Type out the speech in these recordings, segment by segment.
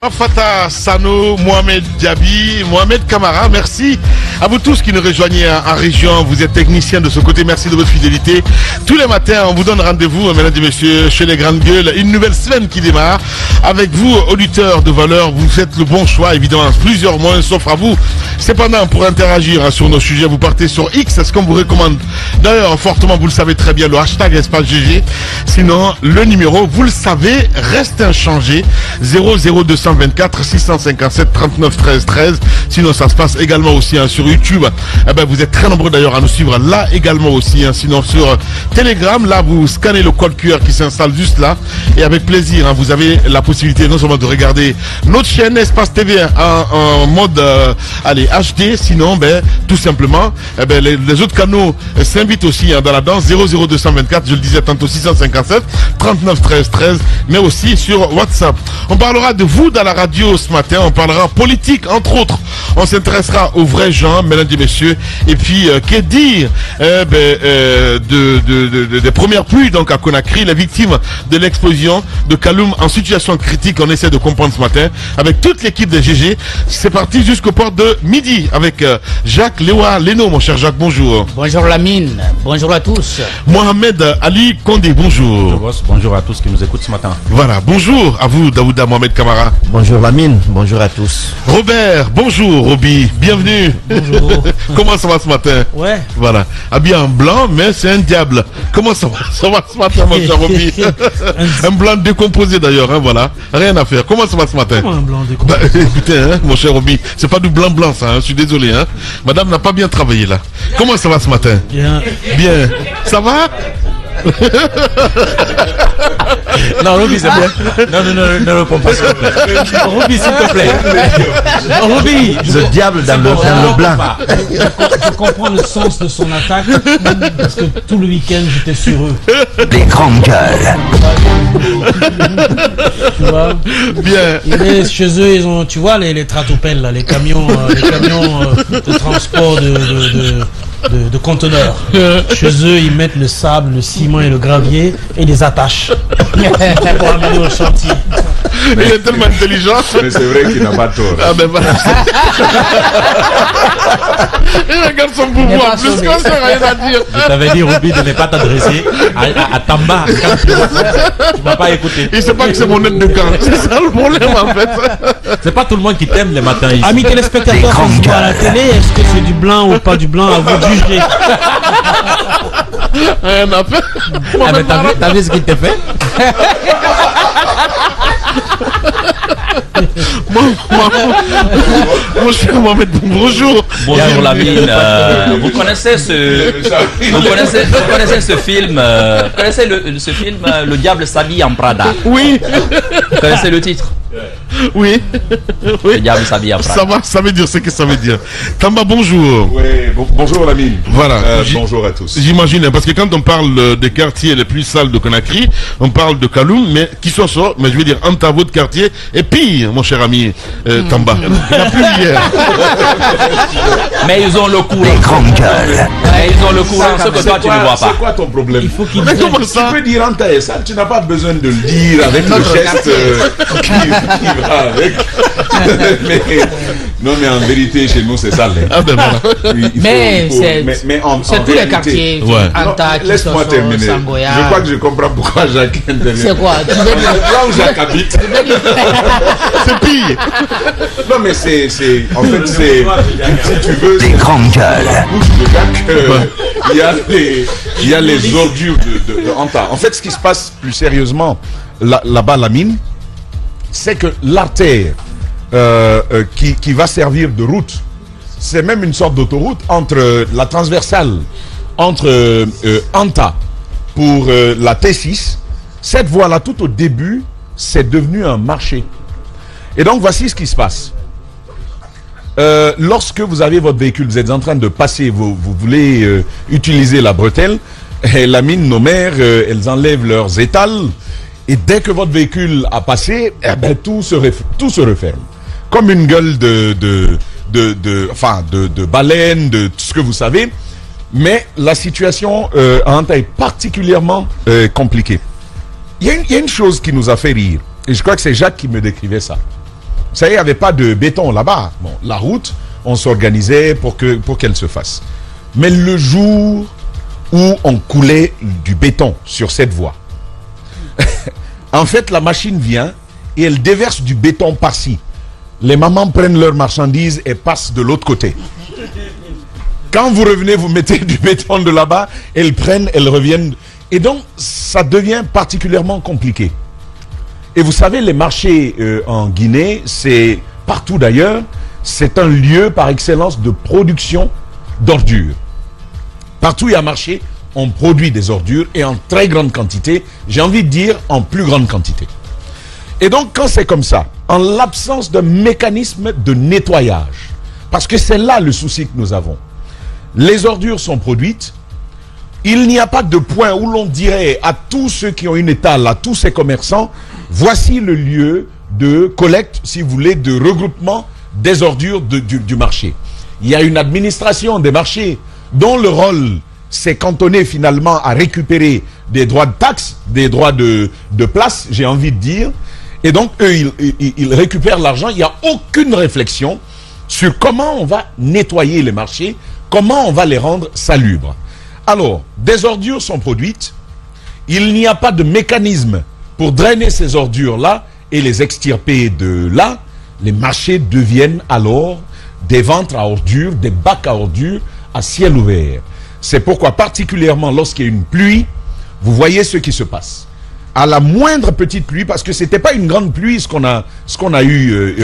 Fatah Sano, Mohamed Diaby, Mohamed Kamara, merci à vous tous qui nous rejoignez en région. Vous êtes techniciens de ce côté, merci de votre fidélité. Tous les matins, on vous donne rendez-vous, mesdames et messieurs, chez les grandes gueules. Une nouvelle semaine qui démarre. Avec vous, auditeurs de valeur, vous faites le bon choix, évidemment. Plusieurs moyens s'offrent à vous. Cependant, pour interagir sur nos sujets, vous partez sur X, c'est ce qu'on vous recommande. D'ailleurs, fortement, vous le savez très bien, le hashtag espace GG. Sinon, le numéro, vous le savez, reste inchangé. 00224 657 39 13 13. Sinon, ça se passe également aussi sur YouTube. Eh ben, vous êtes très nombreux d'ailleurs à nous suivre là également aussi. Sinon, sur Telegram, là, vous scannez le code QR qui s'installe juste là. Et avec plaisir, vous avez la possibilité non seulement de regarder notre chaîne Espace TV en mode allez, HD. Sinon, ben, tout simplement, eh ben, les autres canaux s'invitent aussi dans la danse. 00224, je le disais tantôt, 657 39 13 13. Mais aussi sur WhatsApp. On parlera de vous dans la radio ce matin, on parlera politique entre autres, on s'intéressera aux vrais gens, mesdames et messieurs, et puis que dire des premières pluies donc à Conakry, les victimes de l'explosion de Kaloum en situation critique, on essaie de comprendre ce matin avec toute l'équipe de GG. C'est parti jusqu'au port de midi avec Jacques Léoua Leno, mon cher Jacques, bonjour. Bonjour Lamine, bonjour à tous. Mohamed Ali Kondé, bonjour. Bonjour à tous qui nous écoutent ce matin. Voilà, bonjour à vous Daouda Mohamed Kamara. Bonjour Lamine, bonjour à tous. Robert, bonjour Roby, bienvenue. Bonjour. Comment ça va ce matin? Ouais. Voilà, habillé en blanc, mais c'est un diable. Comment ça va? Ça va ce matin, mon cher Roby? Un blanc décomposé d'ailleurs, voilà. Rien à faire. Comment ça va ce matin? Comment un blanc décomposé? Écoutez, mon cher Roby, c'est pas du blanc ça, je suis désolé. Madame n'a pas bien travaillé là. Comment ça va ce matin? Bien. Bien. Ça va? Non, Ruby, c'est bien. Non, réponds pas, s'il te plaît. Ruby, s'il te plaît. Ruby. Le diable dans le blanc. Je comprends le sens de son attaque parce que tout le week-end j'étais sur eux. Les grandes gueules. Tu vois? Bien. Chez eux, ils ont, tu vois, les tratopelles, là, les camions de transport de conteneurs. Chez eux, ils mettent le sable, le ciment et le gravier et les attachent pour amener au chantier. Il est tellement intelligent. Mais c'est vrai qu'il n'a pas tort. Ah ben voilà. Il regarde son pouvoir. Plus que ça, rien à dire. Je t'avais dit, Ruby, de ne pas t'adresser à Tamba. Tu ne m'as pas écouté. Il sait pas que c'est mon aide de camp. C'est ça le problème en fait. C'est pas tout le monde qui t'aime les matins ici. Amis téléspectateurs, quand vous voyez à la télé, est-ce que c'est du blanc ou pas du blanc? À vous de juger. Rien à faire. Ah, mais t'as vu ce qu'il t'a fait? Mon cher Mohamed, bonjour. Bonjour Lamine. Vous connaissez ce film Vous connaissez ce film Le diable s'habille en Prada? Oui. Vous connaissez le titre? Oui. Le diable s'habille en Prada. Ça va, ça veut dire ce que ça veut dire. Tamba, bonjour. Oui, bonjour Lamine. Voilà. Bonjour à tous. J'imagine, parce que quand on parle des quartiers les plus sales de Conakry, on parle de Kaloum, mais qui sont ça? Mais je veux dire, entre votre quartier et pire, mon cher ami Tamba. Il n'y a plus hier. Mais ils ont le courant. Les grandes gueules. Mais ils ont le courant, ce que toi tu ne vois pas. C'est quoi ton problème? Mais comment ça? Tu peux dire Anta et ça, tu n'as pas besoin de le dire avec le geste qui va avec. Non mais en vérité chez nous c'est ça. Ah ben voilà. Oui, Mais c'est tous les réalité, quartiers. Ouais. Anta, laisse-moi terminer. Sangoya. Je crois que je comprends pourquoi Jacques intervient. C'est quoi? Tu veux dire- Là où Jacques habite. C'est pire. Non mais c'est en fait c'est si tu veux Les grandes gueules. il y a les ordures de Anta. En fait ce qui se passe plus sérieusement là-bas la mine, c'est que l'artère qui va servir de route, c'est même une sorte d'autoroute entre la transversale entre Anta pour la T6. Cette voie-là, tout au début, c'est devenu un marché. Et donc, voici ce qui se passe. Lorsque vous avez votre véhicule, vous êtes en train de passer, vous voulez utiliser la bretelle, et la mine, nos mères, elles enlèvent leurs étals, et dès que votre véhicule a passé, eh ben, tout se referme. Comme une gueule de baleine, de tout ce que vous savez. Mais la situation à Anta est particulièrement compliquée. Il y a une chose qui nous a fait rire, et je crois que c'est Jacques qui me décrivait ça. Ça y est, il n'y avait pas de béton là-bas. Bon, la route, on s'organisait pour qu'elle se fasse. Mais le jour où on coulait du béton sur cette voie, en fait, la machine vient et elle déverse du béton par-ci. Les mamans prennent leurs marchandises et passent de l'autre côté. Quand vous revenez, vous mettez du béton de là-bas, elles prennent, elles reviennent. Et donc, ça devient particulièrement compliqué. Et vous savez, les marchés en Guinée, c'est partout d'ailleurs, c'est un lieu par excellence de production d'ordures. Partout où il y a marché, on produit des ordures et en très grande quantité, j'ai envie de dire en plus grande quantité. Et donc, quand c'est comme ça, en l'absence d'un mécanisme de nettoyage, parce que c'est là le souci que nous avons, les ordures sont produites, il n'y a pas de point où l'on dirait à tous ceux qui ont une étale, à tous ces commerçants, voici le lieu de collecte, si vous voulez, de regroupement des ordures du marché. Il y a une administration des marchés dont le rôle s'est cantonné finalement à récupérer des droits de taxes, des droits de place, j'ai envie de dire. Et donc, eux, ils récupèrent l'argent. Il n'y a aucune réflexion sur comment on va nettoyer les marchés, comment on va les rendre salubres. Alors, des ordures sont produites. Il n'y a pas de mécanisme pour drainer ces ordures-là et les extirper de là. Les marchés deviennent alors des ventres à ordures, des bacs à ordures à ciel ouvert. C'est pourquoi, particulièrement lorsqu'il y a une pluie, vous voyez ce qui se passe. À la moindre petite pluie, parce que c'était pas une grande pluie ce qu'on a eu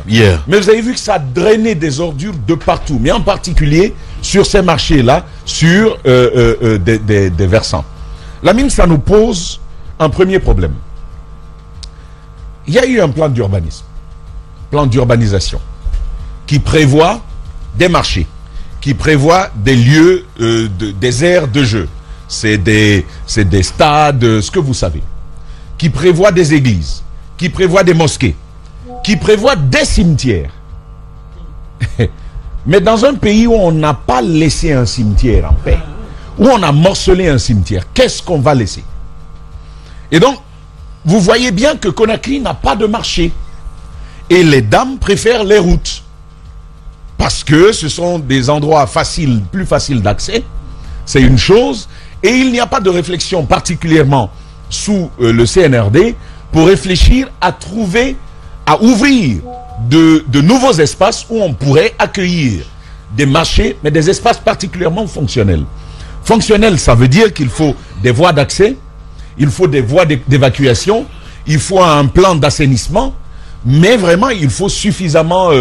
hier. Mais vous avez vu que ça a drainé des ordures de partout, mais en particulier sur ces marchés-là, sur des versants. La mine, ça nous pose un premier problème. Il y a eu un plan d'urbanisme, plan d'urbanisation, qui prévoit des marchés, qui prévoit des lieux, des aires de jeu. C'est des stades, ce que vous savez, qui prévoit des églises, qui prévoit des mosquées, qui prévoit des cimetières. Mais dans un pays où on n'a pas laissé un cimetière en paix, où on a morcelé un cimetière, qu'est-ce qu'on va laisser? Et donc, vous voyez bien que Conakry n'a pas de marché. Et les dames préfèrent les routes. Parce que ce sont des endroits faciles, plus faciles d'accès. C'est une chose. Et il n'y a pas de réflexion particulièrement sous le CNRD pour réfléchir à trouver, à ouvrir de nouveaux espaces où on pourrait accueillir des marchés, mais des espaces particulièrement fonctionnels. Fonctionnel, ça veut dire qu'il faut des voies d'accès, il faut des voies d'évacuation, il faut un plan d'assainissement, mais vraiment, il faut suffisamment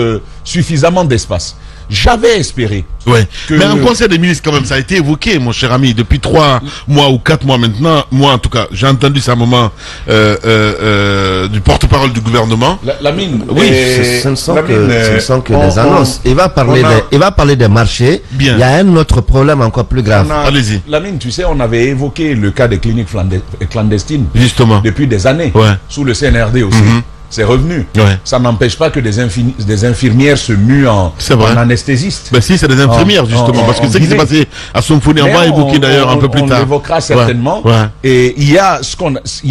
d'espace. J'avais espéré. Ouais. Que Mais en conseil des ministres, quand même, ça a été évoqué, mon cher ami, depuis 3 mois ou 4 mois maintenant. Moi, en tout cas, j'ai entendu ça à un moment du porte-parole du gouvernement. La mine. Oui, ce ne sont que des annonces. Il va parler des marchés. Bien. Il y a un autre problème encore plus grave. Allez-y. La mine, tu sais, on avait évoqué le cas des cliniques clandestines. Justement. Depuis des années. Ouais. Sous le CNRD aussi. C'est revenu. Ouais. Ça n'empêche pas que des infirmières se muent en anesthésistes. Ben si, c'est des infirmières, justement. Parce que c'est ce qui s'est passé à Somphony, on va évoquer d'ailleurs un peu plus tard. On l'évoquera certainement. Ouais. Et il y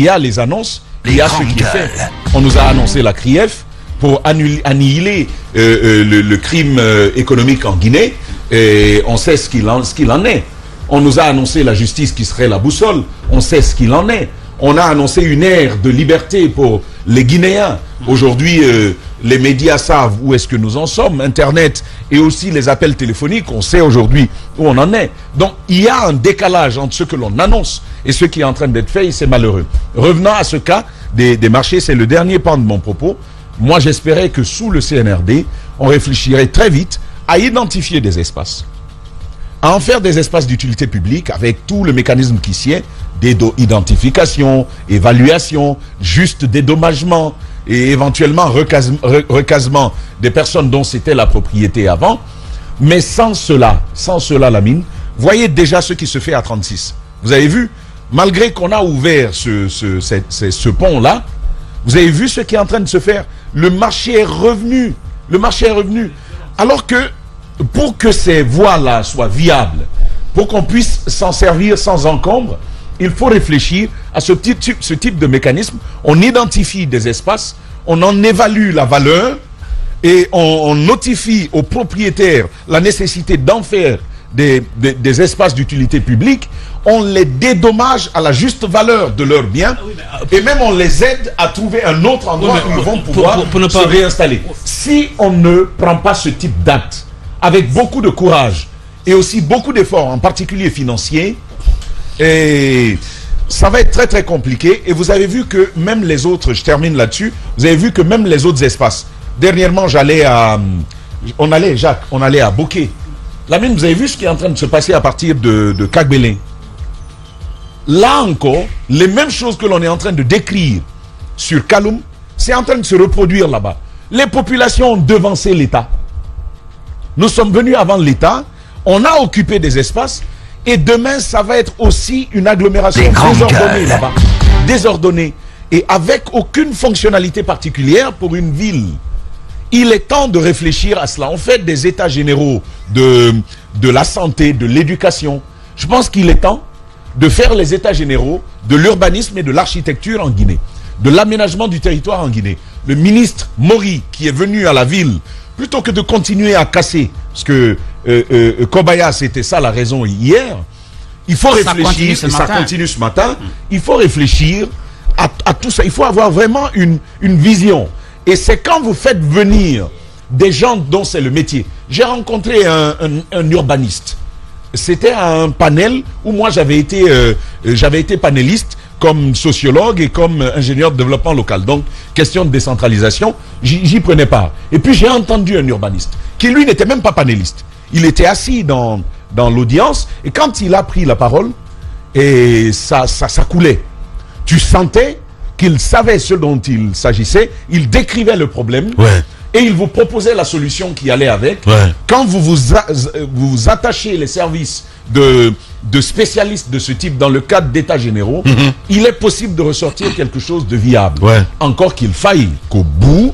a les annonces, il y a ce qui est fait. On nous a annoncé la CRIEF pour annihiler le crime économique en Guinée. Et on sait ce qu'il en est. On nous a annoncé la justice qui serait la boussole. On sait ce qu'il en est. On a annoncé une ère de liberté pour les Guinéens. Aujourd'hui, les médias savent où est-ce que nous en sommes. Internet et aussi les appels téléphoniques, on sait aujourd'hui où on en est. Donc, il y a un décalage entre ce que l'on annonce et ce qui est en train d'être fait et c'est malheureux. Revenant à ce cas des marchés, c'est le dernier pan de mon propos. Moi, j'espérais que sous le CNRD, on réfléchirait très vite à identifier des espaces, à en faire des espaces d'utilité publique avec tout le mécanisme qui s'y est, d'identification, évaluation, juste dédommagement et éventuellement recasement des personnes dont c'était la propriété avant. Mais sans cela, la mine, voyez déjà ce qui se fait à 36. Vous avez vu, malgré qu'on a ouvert ce pont-là, vous avez vu ce qui est en train de se faire. Le marché est revenu. Le marché est revenu. Alors que, pour que ces voies-là soient viables, pour qu'on puisse s'en servir sans encombre, il faut réfléchir à ce type de mécanisme. On identifie des espaces, on en évalue la valeur et on notifie aux propriétaires la nécessité d'en faire des espaces d'utilité publique, on les dédommage à la juste valeur de leurs biens et même on les aide à trouver un autre endroit où ils vont pouvoir se réinstaller. Si on ne prend pas ce type d'acte avec beaucoup de courage et aussi beaucoup d'efforts, en particulier financiers, et ça va être très très compliqué. Et vous avez vu que même les autres, je termine là-dessus, vous avez vu que même les autres espaces, dernièrement on allait à Bokeh. Lamine, vous avez vu ce qui est en train de se passer à partir de Kagbélin. Là encore, les mêmes choses que l'on est en train de décrire sur Kaloum, c'est en train de se reproduire là-bas. Les populations ont devancé l'État. Nous sommes venus avant l'État, on a occupé des espaces, et demain, ça va être aussi une agglomération désordonnée là-bas. Désordonnée. Et avec aucune fonctionnalité particulière pour une ville. Il est temps de réfléchir à cela. On fait des états généraux de la santé, de l'éducation. Je pense qu'il est temps de faire les états généraux de l'urbanisme et de l'architecture en Guinée. De l'aménagement du territoire en Guinée. Le ministre Mori, qui est venu à la ville, plutôt que de continuer à casser, parce que Kobaya, c'était ça la raison hier, il faut réfléchir, et ça continue ce matin, il faut réfléchir à tout ça. Il faut avoir vraiment une vision. Et c'est quand vous faites venir des gens dont c'est le métier. J'ai rencontré un urbaniste. C'était un panel où moi j'avais été panéliste comme sociologue et comme ingénieur de développement local. Donc, question de décentralisation, j'y prenais part. Et puis j'ai entendu un urbaniste qui lui n'était même pas panéliste. Il était assis dans l'audience et quand il a pris la parole, et ça coulait. Tu sentais qu'il savait ce dont il s'agissait, il décrivait le problème et il vous proposait la solution qui allait avec. Quand vous attachez les services de spécialistes de ce type dans le cadre d'états généraux, il est possible de ressortir quelque chose de viable. Encore qu'il faille qu'au bout,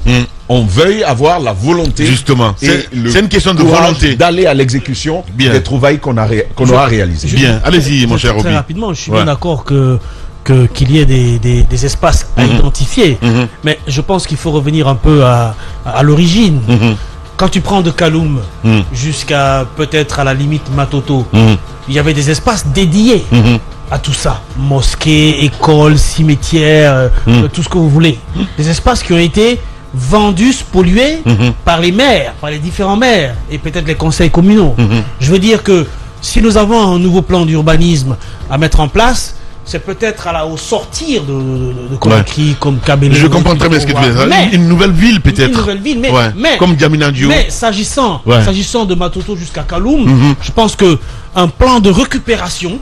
on veuille avoir la volonté. Justement, c'est une question de volonté d'aller à l'exécution des trouvailles qu'on aura réalisées. Bien, allez-y mon cher Roby. Très rapidement, je suis bien d'accord qu'il y ait des espaces à identifier, mais je pense qu'il faut revenir un peu à l'origine. Quand tu prends de Kaloum jusqu'à peut-être à la limite Matoto, il y avait des espaces dédiés à tout ça. Mosquées, écoles, cimetières, tout ce que vous voulez. Des espaces qui ont été vendus, pollués par les maires, par les différents maires et peut-être les conseils communaux. Je veux dire que si nous avons un nouveau plan d'urbanisme à mettre en place, c'est peut-être au sortir de Conakry, comme Kabylie. Je comprends très bien ce que tu veux dire. Une nouvelle ville peut-être. Une nouvelle ville, mais comme Diaminandio. Mais s'agissant de Matoto jusqu'à Kaloum, je pense que un plan de récupération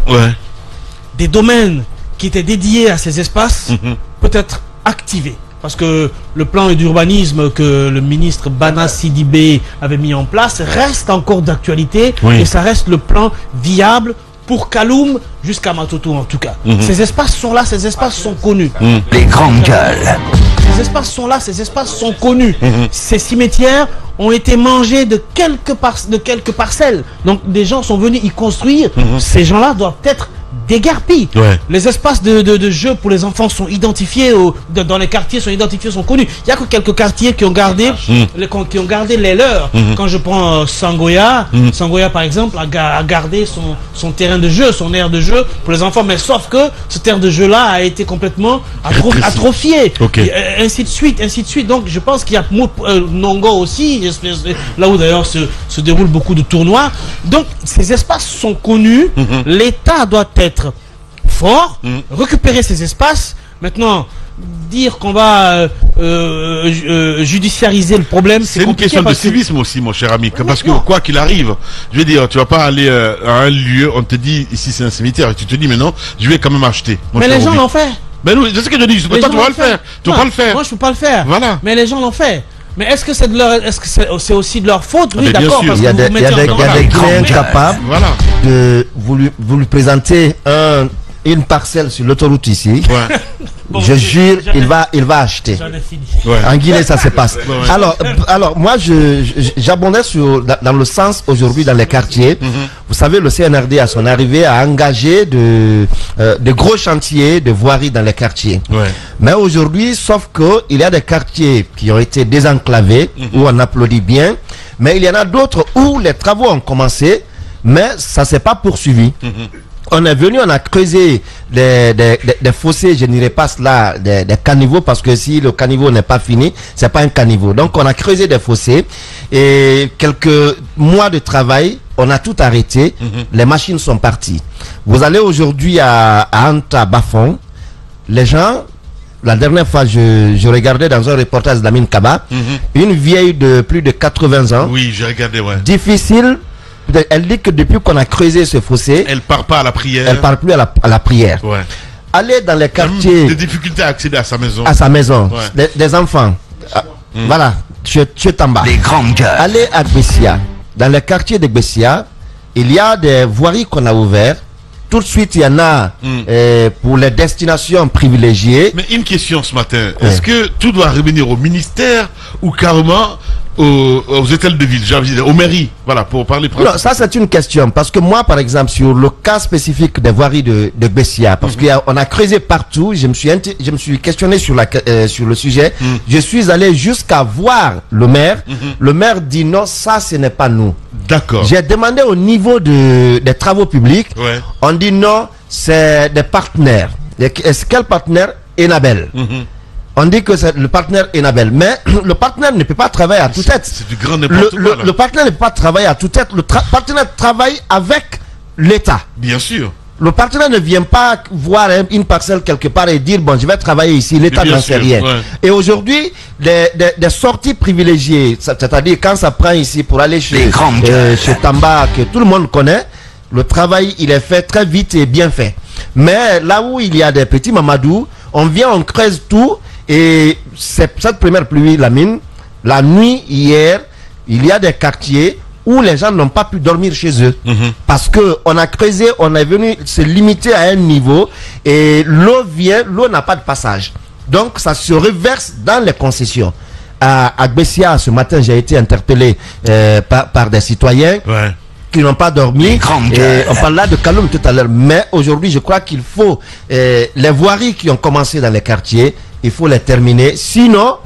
des domaines qui étaient dédiés à ces espaces peut être activé. Parce que le plan d'urbanisme que le ministre Bana Sidibé avait mis en place reste encore d'actualité et ça reste le plan viable pour Kaloum jusqu'à Matoto en tout cas. Ces espaces sont là, ces espaces sont connus. Les grandes gueules. Ces espaces sont là, ces espaces sont connus. Ces cimetières ont été mangés de quelques parcelles. Donc des gens sont venus y construire. Ces gens-là doivent être déguerpis. Les espaces de jeu pour les enfants sont identifiés dans les quartiers, sont identifiés, sont connus. Il n'y a que quelques quartiers qui ont gardé les leurs. Quand je prends Sangoya, Sangoya par exemple a gardé son terrain de jeu, son aire de jeu pour les enfants, mais sauf que ce terrain de jeu là a été complètement atrophié. Ainsi de suite. Donc je pense qu'il y a Nongo aussi, là où d'ailleurs se déroulent beaucoup de tournois. Donc ces espaces sont connus. L'État doit être fort, récupérer ces espaces. Maintenant, dire qu'on va judiciariser le problème, c'est une question de civisme aussi, mon cher ami. Parce que quoi qu'il arrive, je veux dire, tu vas pas aller à un lieu, on te dit ici c'est un cimetière, et tu te dis mais non, je vais quand même acheter. Mais les gens l'ont fait. Mais oui, c'est ce que je dis. Toi, tu vas le faire. Tu vas pas le faire. Moi, je peux pas le faire. Voilà. Mais les gens l'ont fait. Mais est-ce que c'est aussi de leur faute? Oui, d'accord. Il y a des Guinéens capables de vous lui présenter une parcelle sur l'autoroute ici. je jure, il va acheter. J'en ai fini. Ouais. En Guinée, ça se passe. Ouais. Alors moi, j'abondais dans le sens aujourd'hui dans les quartiers. Vous savez, le CNRD à son arrivée a engagé de gros chantiers de voirie dans les quartiers. Ouais. Mais aujourd'hui, sauf que il y a des quartiers qui ont été désenclavés, où on applaudit bien, mais il y en a d'autres où les travaux ont commencé, mais ça s'est pas poursuivi. On est venu, on a creusé des fossés, je n'irai pas cela, des caniveaux, parce que si le caniveau n'est pas fini, c'est pas un caniveau. Donc on a creusé des fossés et quelques mois de travail, on a tout arrêté, les machines sont parties. Vous allez aujourd'hui à Anta Bafon, les gens, la dernière fois je regardais dans un reportage d'Amin Kaba, une vieille de plus de 80 ans, Oui, j'ai regardé, ouais. difficile. Elle dit que depuis qu'on a creusé ce fossé, Elle part pas à la prière. elle ne parle plus à la prière. Ouais. Aller dans les Même quartiers, des difficultés à accéder à sa maison. à sa maison, Ouais. des enfants. Voilà, tu es en bas. Les grandes gueules. Allez à Gbessia. Dans le quartier de Gbessia, il y a des voiries qu'on a ouvertes. Tout de suite, il y en a pour les destinations privilégiées. Mais une question ce matin. Est-ce que tout doit revenir au ministère ou carrément aux hôtels de ville, j'ai envie de dire, aux mairies? Voilà, pour parler Non, ça c'est une question. Parce que moi, par exemple, sur le cas spécifique des voiries de Gbessia, parce qu'on a creusé partout, je me suis questionné sur le sujet. Je suis allé jusqu'à voir le maire. Le maire dit non, ça ce n'est pas nous. D'accord. J'ai demandé au niveau des travaux publics. Ouais. On dit non, c'est des partenaires. Est-ce quel partenaire? Enabel. On dit que c'est le partenaire Enabel. Mais le partenaire ne peut pas travailler à toute tête. C'est du grand n'importe quoi, là. Le partenaire ne peut pas travailler à toute tête. Le partenaire travaille avec l'État. Bien sûr. Le partenaire ne vient pas voir une parcelle quelque part et dire bon, je vais travailler ici, l'État bien n'en sait sûr, rien. ouais. Et aujourd'hui, des sorties privilégiées, c'est-à-dire quand ça prend ici pour aller chez Tamba, que tout le monde connaît, le travail il est fait très vite et bien fait. Mais là où il y a des petits mamadou, on vient, on creuse tout, et cette première pluie, la nuit, hier, il y a des quartiers où les gens n'ont pas pu dormir chez eux. Parce que on a creusé, on est venu se limiter à un niveau, et l'eau vient, l'eau n'a pas de passage. Donc ça se reverse dans les concessions. À Gbessia, ce matin, j'ai été interpellé par des citoyens. Ouais. Qui n'ont pas dormi. Et on parle là de Kaloum tout à l'heure. Mais aujourd'hui, je crois qu'il faut les voiries qui ont commencé dans les quartiers, il faut les terminer. Sinon,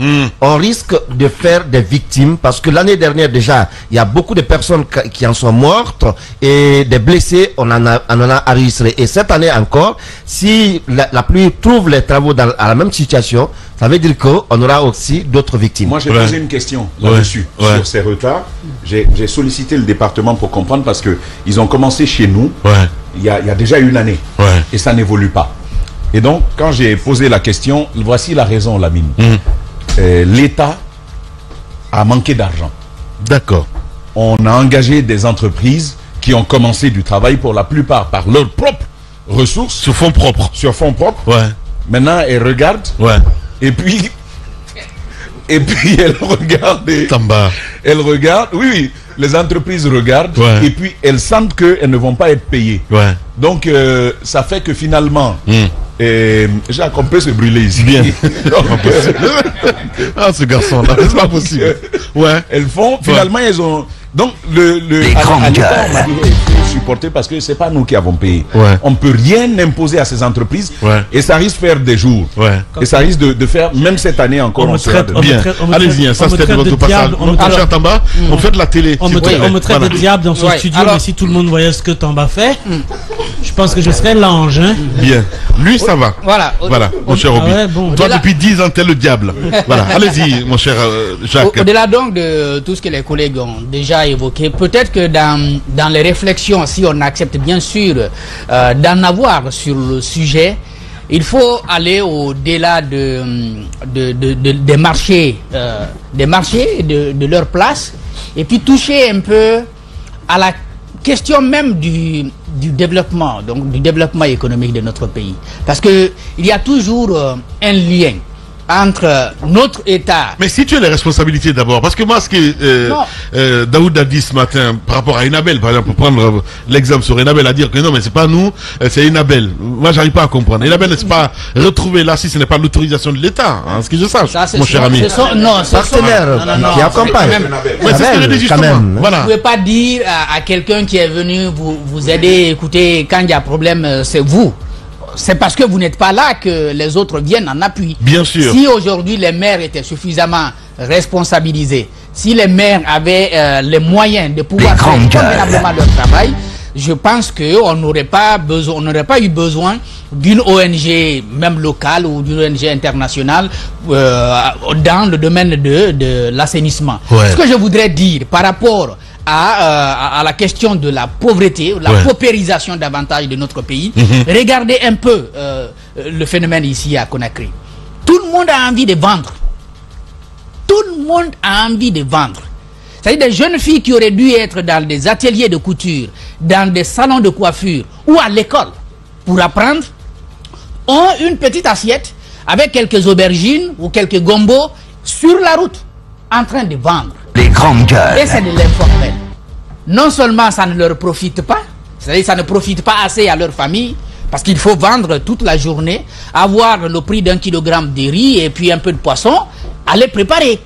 on risque de faire des victimes. Parce que l'année dernière déjà, il y a beaucoup de personnes qui en sont mortes et des blessés, on en a enregistré. Et cette année encore, si la pluie trouve les travaux à la même situation, ça veut dire qu'on aura aussi d'autres victimes. Moi, j'ai posé une question là-dessus, sur ces retards. J'ai sollicité le département pour comprendre, parce qu'ils ont commencé chez nous il y a déjà une année. Et ça n'évolue pas. Et donc, quand j'ai posé la question, voici la raison, Lamine. L'État a manqué d'argent. D'accord. On a engagé des entreprises qui ont commencé du travail, pour la plupart par leurs propres ressources. Sur fonds propres. Sur fonds propres. Ouais. Maintenant, elles regardent. Ouais. Et puis elles regardent. Elles regardent. Oui, les entreprises regardent. Et puis elles sentent qu'elles ne vont pas être payées. Donc ça fait que finalement, Jacques, on peut se brûler ici. Bien. Ah, ce garçon-là, c'est pas possible. Ouais. Elles font, finalement, elles ont. Donc, à l'État, on m'a dit, il faut supporter, parce que c'est pas nous qui avons payé. On ne peut rien imposer à ces entreprises. Et ça risque de faire des jours. Et ça risque de faire, même cette année encore, on sera de bien. Allez-y, ça c'était votre passage. Cher Tamba, on fait de la télé. On me traite de diable dans ce studio, mais si tout le monde voyait ce que Tamba fait, je pense que je serais l'ange. Bien. Lui, ça va. Voilà, mon cher Obi. Toi, depuis 10 ans, t'es le diable. Voilà. Allez-y, mon cher Jacques. Au-delà donc de tout ce que les collègues ont déjà évoqué, peut-être que dans les réflexions, si on accepte bien sûr d'en avoir sur le sujet, il faut aller au-delà des marchés, de leur place, et puis toucher un peu à la question même du développement, donc du développement économique de notre pays. Parce que il y a toujours un lien entre notre État. Mais si tu as les responsabilités d'abord, parce que moi, ce que Daoud a dit ce matin par rapport à Enabel, par exemple, pour prendre l'exemple sur Enabel, à dire que non, mais c'est pas nous, c'est Enabel. Moi, j'arrive pas à comprendre. Enabel n'est pas retrouvé là si ce n'est pas l'autorisation de l'État, hein, ce que je sache, mon cher ami. Non, c'est partenaire qui accompagne. Mais c'est ce que je dis justement. Voilà. Vous ne pouvez pas dire à quelqu'un qui est venu vous aider, écoutez, quand il y a problème, c'est vous. C'est parce que vous n'êtes pas là que les autres viennent en appui. Bien sûr. Si aujourd'hui les maires étaient suffisamment responsabilisés, si les maires avaient les moyens de pouvoir faire convenablement leur travail, je pense qu'on n'aurait pas eu besoin d'une ONG, même locale ou d'une ONG internationale, dans le domaine de l'assainissement. Ouais. Ce que je voudrais dire par rapport à la question de la pauvreté, la paupérisation davantage de notre pays, regardez un peu le phénomène ici à Conakry. Tout le monde a envie de vendre. Tout le monde a envie de vendre. C'est-à-dire des jeunes filles qui auraient dû être dans des ateliers de couture, dans des salons de coiffure ou à l'école pour apprendre, ont une petite assiette avec quelques aubergines ou quelques gombos sur la route en train de vendre. Les grandes gueules. Et c'est de l'informel. Non seulement ça ne leur profite pas, c'est-à-dire ça ne profite pas assez à leur famille, parce qu'il faut vendre toute la journée, avoir le prix d'1 kilogramme de riz et puis un peu de poisson, aller préparer.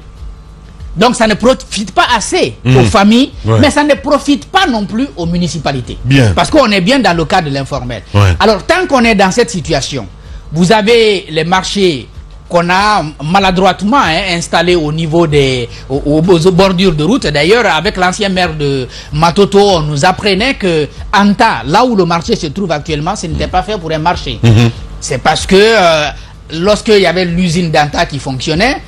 Donc ça ne profite pas assez aux familles, mais ça ne profite pas non plus aux municipalités. Bien. Parce qu'on est bien dans le cas de l'informel. Alors tant qu'on est dans cette situation, vous avez les marchés qu'on a maladroitement installés au niveau aux bordures de route. D'ailleurs, avec l'ancien maire de Matoto, on nous apprenait que Anta, là où le marché se trouve actuellement, ce n'était pas fait pour un marché. C'est parce que lorsqu'il y avait l'usine d'Anta qui fonctionnait,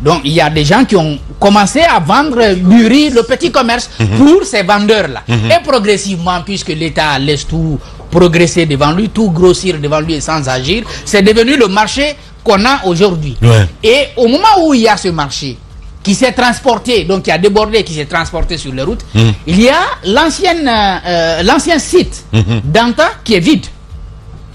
donc il y a des gens qui ont commencé à vendre du riz, le petit commerce, pour ces vendeurs-là. Et progressivement, puisque l'État laisse tout progresser devant lui, tout grossir devant lui sans agir, c'est devenu le marché qu'on a aujourd'hui. Et au moment où il y a ce marché qui s'est transporté, donc qui a débordé, qui s'est transporté sur les routes, il y a l'ancien site d'Anta qui est vide.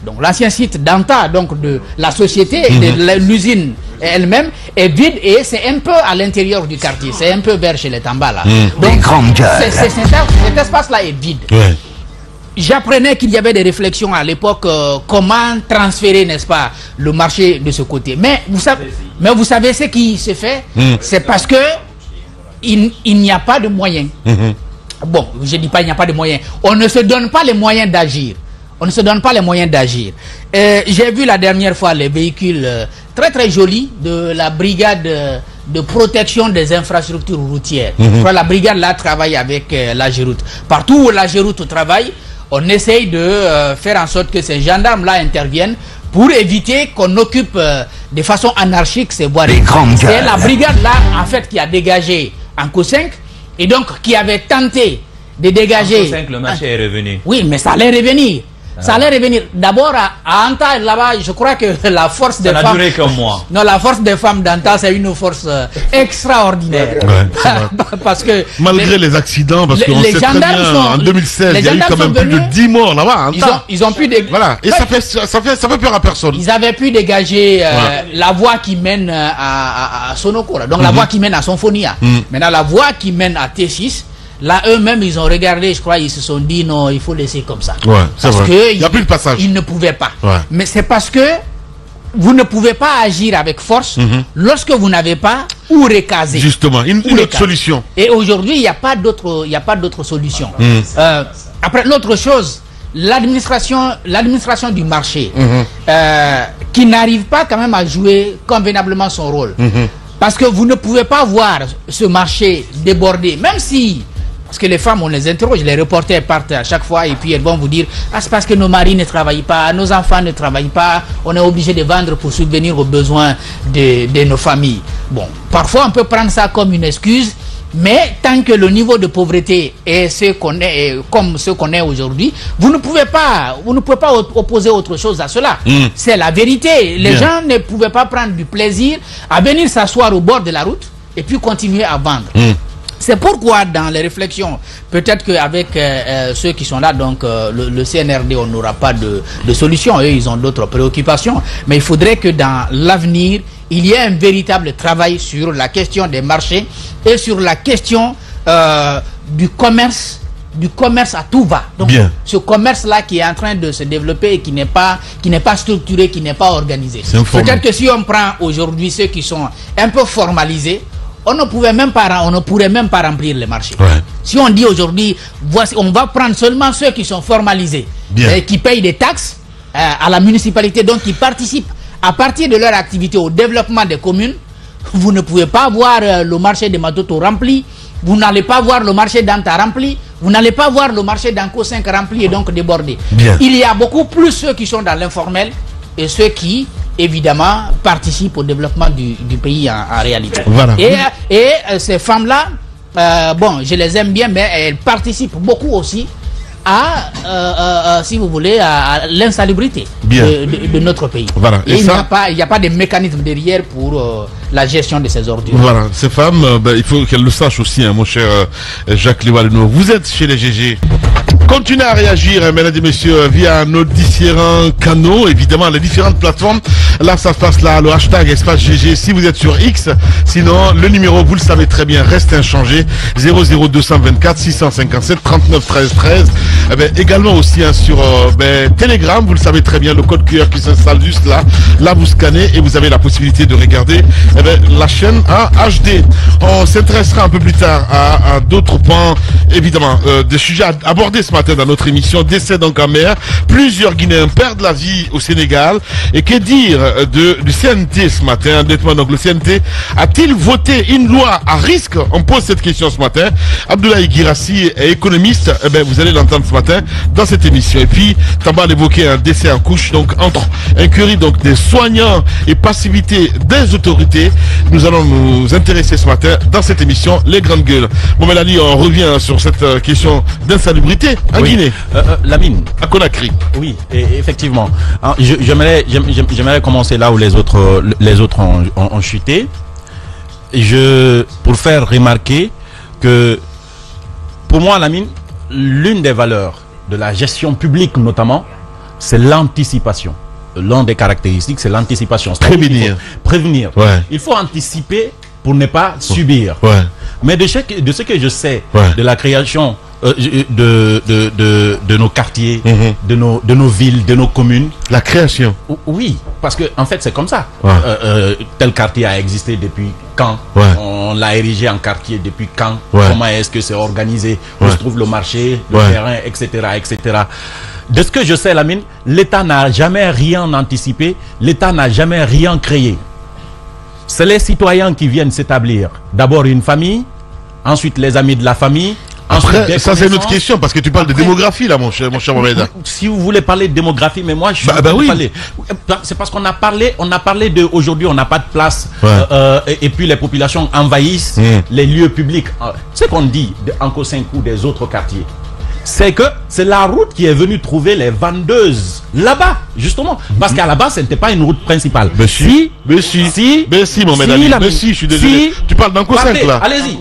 Donc l'ancien site d'Anta, donc de la société, de l'usine elle-même, est vide et c'est un peu à l'intérieur du quartier, c'est un peu vers chez les Tamba là. Donc cet espace-là est vide. J'apprenais qu'il y avait des réflexions à l'époque, comment transférer, n'est-ce pas, le marché de ce côté. Mais vous savez ce qui se fait, c'est parce que il n'y a pas de moyens. Bon, je ne dis pas il n'y a pas de moyens. On ne se donne pas les moyens d'agir. On ne se donne pas les moyens d'agir. J'ai vu la dernière fois les véhicules très très jolis de la brigade de protection des infrastructures routières. La brigade là travaille avec la Géroute. Partout où la Géroute travaille, on essaye de faire en sorte que ces gendarmes-là interviennent pour éviter qu'on occupe de façon anarchique ces voiries. C'est la brigade-là, en fait, qui a dégagé Anko 5 et donc qui avait tenté de dégager... Anko 5, le marché est revenu. Oui, mais ça allait revenir. Ça allait revenir. D'abord, à Anta, là-bas, je crois que la force des femmes... Ça n'a duré qu'un mois. Non, la force des femmes d'Anta, c'est une force extraordinaire. Parce que... Malgré les accidents, parce qu'on sait très bien, en 2016, il y a eu quand même plus de 10 morts là-bas. Ils ont pu... Voilà, et ça fait peur à personne. Ils avaient pu dégager la voie qui mène à Sonoko, donc la voie qui mène à Sonfonia. Maintenant, la voie qui mène à T6, là, eux-mêmes, ils ont regardé, je crois, ils se sont dit, non, il faut laisser comme ça. C'est vrai. Il n'y a plus de passage. Ils ne pouvaient pas. Mais c'est parce que vous ne pouvez pas agir avec force lorsque vous n'avez pas où recaser. Justement, une autre solution. Et aujourd'hui, il n'y a pas d'autre solution. Après, l'autre chose, l'administration du marché, qui n'arrive pas quand même à jouer convenablement son rôle. Parce que vous ne pouvez pas voir ce marché déborder, même si... Parce que les femmes, on les interroge, les reporters partent à chaque fois et puis elles vont vous dire « Ah, c'est parce que nos maris ne travaillent pas, nos enfants ne travaillent pas, on est obligé de vendre pour subvenir aux besoins de nos familles. » Bon, parfois on peut prendre ça comme une excuse, mais tant que le niveau de pauvreté est ce qu'on est, comme ce qu'on est aujourd'hui, vous ne pouvez pas opposer autre chose à cela. C'est la vérité. Les gens ne pouvaient pas prendre du plaisir à venir s'asseoir au bord de la route et puis continuer à vendre. C'est pourquoi dans les réflexions, peut-être qu'avec ceux qui sont là, donc le CNRD, on n'aura pas de solution. Eux, ils ont d'autres préoccupations. Mais il faudrait que dans l'avenir, il y a un véritable travail sur la question des marchés et sur la question du commerce à tout va. Donc, ce commerce-là qui est en train de se développer et qui n'est pas structuré, qui n'est pas organisé. Peut-être que si on prend aujourd'hui ceux qui sont un peu formalisés, on ne pourrait même pas remplir les marchés. Si on dit aujourd'hui, voici, on va prendre seulement ceux qui sont formalisés et qui payent des taxes à la municipalité, donc qui participent à partir de leur activité au développement des communes, vous ne pouvez pas voir le marché de Matoto rempli, vous n'allez pas voir le marché d'Anta rempli, vous n'allez pas voir le marché d'Anko 5 rempli et donc débordé. Il y a beaucoup plus ceux qui sont dans l'informel et ceux qui, évidemment, participent au développement du pays en réalité. Et ces femmes-là, bon, je les aime bien, mais elles participent beaucoup aussi à, si vous voulez, à l'insalubrité de notre pays. Et il n'y a pas de mécanisme derrière pour la gestion de ces ordures. Voilà, ces femmes, il faut qu'elles le sachent aussi, hein, mon cher Jacques Liwaleno. Vous êtes chez les GG. Continuez à réagir, mesdames et messieurs, via nos différents canaux, évidemment, les différentes plateformes. Là, ça se passe là, le hashtag espace GG, si vous êtes sur X. Sinon, le numéro, vous le savez très bien, reste inchangé. 00224 657 39 13 13. Eh bien, également aussi hein, sur Telegram, vous le savez très bien, le code QR qui s'installe juste là. Là, vous scannez et vous avez la possibilité de regarder la chaîne en HD. On s'intéressera un peu plus tard à d'autres points, évidemment, des sujets abordés ce matin dans notre émission. Décès donc en mer. Plusieurs Guinéens perdent la vie au Sénégal. Et que dire du CNT ce matin? Honnêtement, donc le CNT a-t-il voté une loi à risque? On pose cette question ce matin. Abdoulaye Guirassi est économiste. Eh bien, vous allez l'entendre ce matin dans cette émission. Et puis, Tamba a évoqué un décès en couche. Donc, entre incurie donc des soignants et passivité des autorités, nous allons nous intéresser ce matin dans cette émission Les Grandes Gueules. Mohamed Ali, on revient sur cette question d'insalubrité en Guinée. Lamine. À Conakry. Oui, effectivement. J'aimerais commencer là où les autres ont chuté. Pour faire remarquer que, pour moi, Lamine, l'une des valeurs de la gestion publique notamment, c'est l'anticipation. L'une des caractéristiques, c'est l'anticipation. Prévenir. Il faut anticiper pour ne pas subir. Mais de ce que je sais de la création de nos quartiers, de nos villes, de nos communes. La création. Oui, parce que en fait c'est comme ça. Tel quartier a existé depuis quand? On l'a érigé en quartier depuis quand? Comment est-ce que c'est organisé? Où se trouve le marché, le terrain, etc., etc. De ce que je sais, Lamine, l'État n'a jamais rien anticipé, l'État n'a jamais rien créé. C'est les citoyens qui viennent s'établir. D'abord une famille, ensuite les amis de la famille. Après, ça c'est une autre question, parce que tu parles de démographie là, mon cher Mohamed. Si vous voulez parler de démographie, mais moi je suis parler. C'est parce qu'on a parlé de aujourd'hui on n'a pas de place et puis les populations envahissent les lieux publics. Ce qu'on dit de Anko 5 ou des autres quartiers, c'est que c'est la route qui est venue trouver les vendeuses là-bas, justement. Parce qu'à la base, ce n'était pas une route principale. Mais si, Mohamed Ali. Mais si, je suis désolé. Tu parles d'Anko 5 là. Allez-y.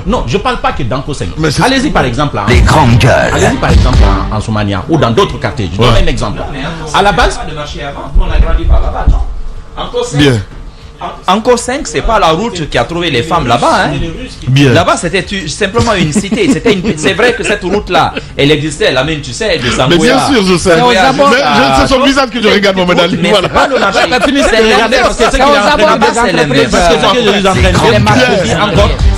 Non, je ne parle pas que d'Anko 5. Allez-y par exemple. Les grandes gueules. Allez-y par exemple en Soumania ou dans d'autres quartiers. Je donne un exemple. À la base, on a grandi par là-bas, non? Anko 5. Bien. Anko 5, c'est pas la route qui a trouvé les femmes là-bas. Hein. Là-bas, c'était simplement une cité. C'est vrai que cette route-là, elle existait. Là même, tu sais, de Samboya. Mais bien sûr, je sais. Mais c'est son visage que je regarde, Mohamed Ali. Mais c'est pas le marché.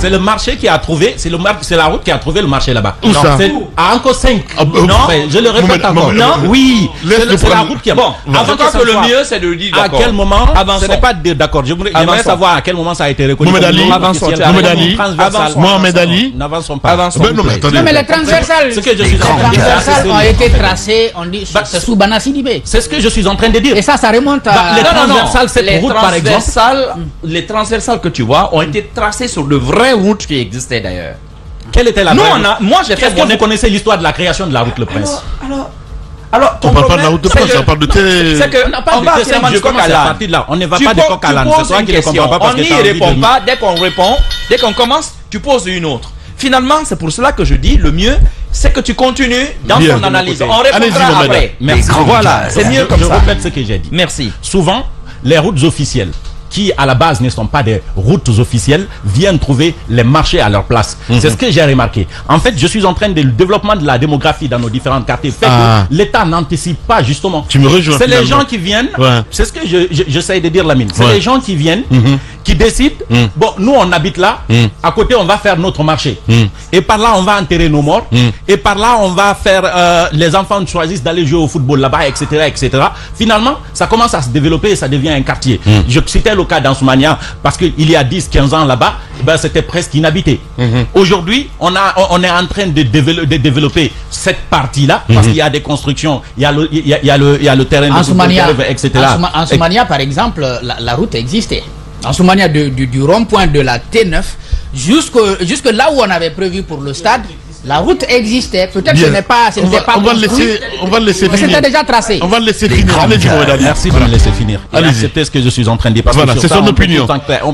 C'est le marché qui a trouvé, c'est la route qui a trouvé le marché là-bas. Où ça? À Anko 5. Non, je le répète encore. Non, oui, c'est la route qui a. Bon, avant que le mieux, c'est de dire à quel moment. Ce n'est pas d'accord. J'aimerais savoir à quel moment ça a été reconnu. Mohamed Ali. N'avançons pas. Non, mais les transversales ont été tracées, on dit, c'est sous Bana Sidibé. C'est ce que je suis en train de dire. Et ça remonte à... Les transversales, cette route par exemple. Les transversales que tu vois ont été tracées sur de vraies routes qui existaient d'ailleurs. Quelle était la vraie route? Moi, j'ai fait... Est-ce que vous connaissez l'histoire de la création de la route Le Prince? Alors, on parle pas de la route de France, on parle de télé. C'est que on va finalement du coq à l'âne. On ne va pas de coq à l'âne. C'est toi qui ne comprends pas parce que tu répond pas. Dès qu'on répond, dès qu'on commence, tu poses une autre. Finalement, c'est pour cela que je dis le mieux, c'est que tu continues dans ton analyse. On répondra après. Merci. Voilà, c'est mieux comme ça. Je répète ce que j'ai dit. Merci. Souvent, les routes officielles qui à la base ne sont pas des routes officielles viennent trouver les marchés à leur place. C'est ce que j'ai remarqué. En fait, je suis en train de le développement de la démographie dans nos différents quartiers fait que l'État n'anticipe pas justement. Tu me rejoins. C'est les gens qui viennent. C'est ce que j'essaie de dire, Lamine. C'est les gens qui viennent, qui décident. Bon, nous on habite là. À côté, on va faire notre marché. Et par là, on va enterrer nos morts. Et par là, on va faire. Les enfants choisissent d'aller jouer au football là-bas, etc., etc. Finalement, ça commence à se développer et ça devient un quartier. Je citais le cas d'Ansoumania parce qu'il y a 10-15 ans là-bas, ben, c'était presque inhabité. Aujourd'hui, on est en train de développer cette partie-là parce qu'il y a des constructions, il y a le terrain de etc. En Soumania, par exemple, la route existait. En Soumania, du rond-point de la T9 jusque là où on avait prévu pour le stade, la route existait. Peut-être que ce n'était pas on va le laisser mais finir. c'était déjà tracé. On va le laisser finir. Merci de me laisser finir. Acceptez ce que je suis en train de dire. Voilà, c'est son opinion.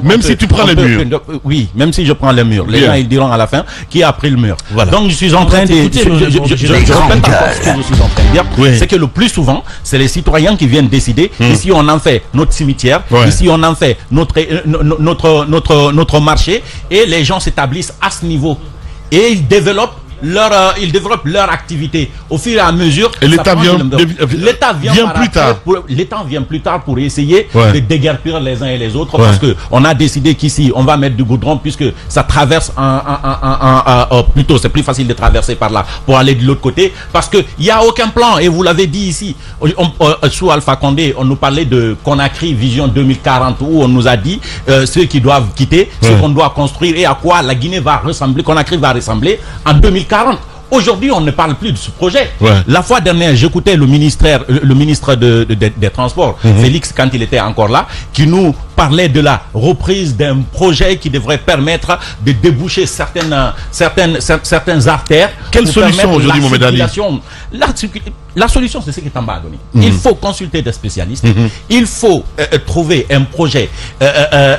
Même si tu prends les murs. Oui, même si je prends les murs. Les gens ils diront à la fin qui a pris le mur. Voilà. Donc je suis en train de... Je répète encore ce que je suis en train de dire. C'est que le plus souvent, c'est les citoyens qui viennent décider. Ici, on en fait notre cimetière. Ici, on en fait notre marché. Et les gens s'établissent à ce niveau. Et ils développent leur activité au fur et à mesure. Et l'État vient plus tard. L'État vient plus tard pour essayer de déguerpir les uns et les autres parce que on a décidé qu'ici on va mettre du goudron puisque ça traverse plutôt c'est plus facile de traverser par là pour aller de l'autre côté parce que il y a aucun plan et vous l'avez dit ici sous Alpha Condé on nous parlait de Conakry Vision 2040 où on nous a dit ceux qui doivent quitter, ce qu'on doit construire et à quoi la Guinée va ressembler, Conakry va ressembler en 2040. Aujourd'hui, on ne parle plus de ce projet. La fois dernière, j'écoutais le ministre des Transports, Félix, quand il était encore là, qui nous parlait de la reprise d'un projet qui devrait permettre de déboucher certaines artères. Quelle solution aujourd'hui, Mohamed Ali? La solution, c'est ce que Tamba a donné. Il faut consulter des spécialistes. Il faut trouver un projet.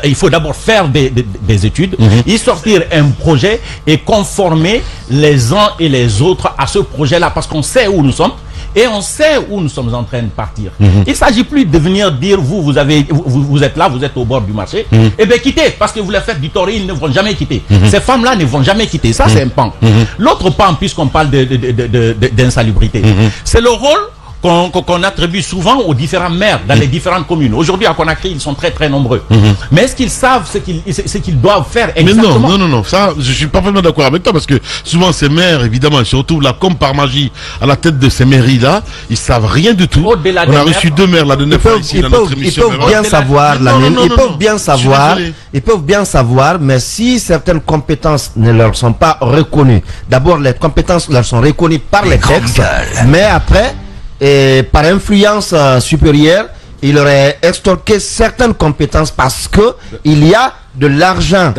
Il faut d'abord faire des études. Y sortir un projet et conformer les uns et les autres à ce projet-là parce qu'on sait où nous sommes. Et on sait où nous sommes en train de partir. Il ne s'agit plus de venir dire, vous êtes là, vous êtes au bord du marché. Eh bien, quittez, parce que vous les faites du tort, ils ne vont jamais quitter. Ces femmes-là ne vont jamais quitter. Ça, c'est un pan. L'autre pan, puisqu'on parle d'insalubrité, c'est le rôle qu'on attribue souvent aux différents maires dans les différentes communes. Aujourd'hui, à Conakry, ils sont très très nombreux. Mais est-ce qu'ils savent ce qu'ils doivent faire exactement? Mais non, ça, je suis parfaitement d'accord avec toi parce que souvent ces maires, évidemment, ils se retrouvent là comme par magie à la tête de ces mairies-là, ils savent rien du tout. On a reçu 2 maires là de 9 ans ici dans notre émission. Ils peuvent bien savoir, ils peuvent bien savoir, mais si certaines compétences ne leur sont pas reconnues, d'abord les compétences leur sont reconnues par les textes, mais après, et par influence supérieure, il aurait extorqué certaines compétences parce que il y a de l'argent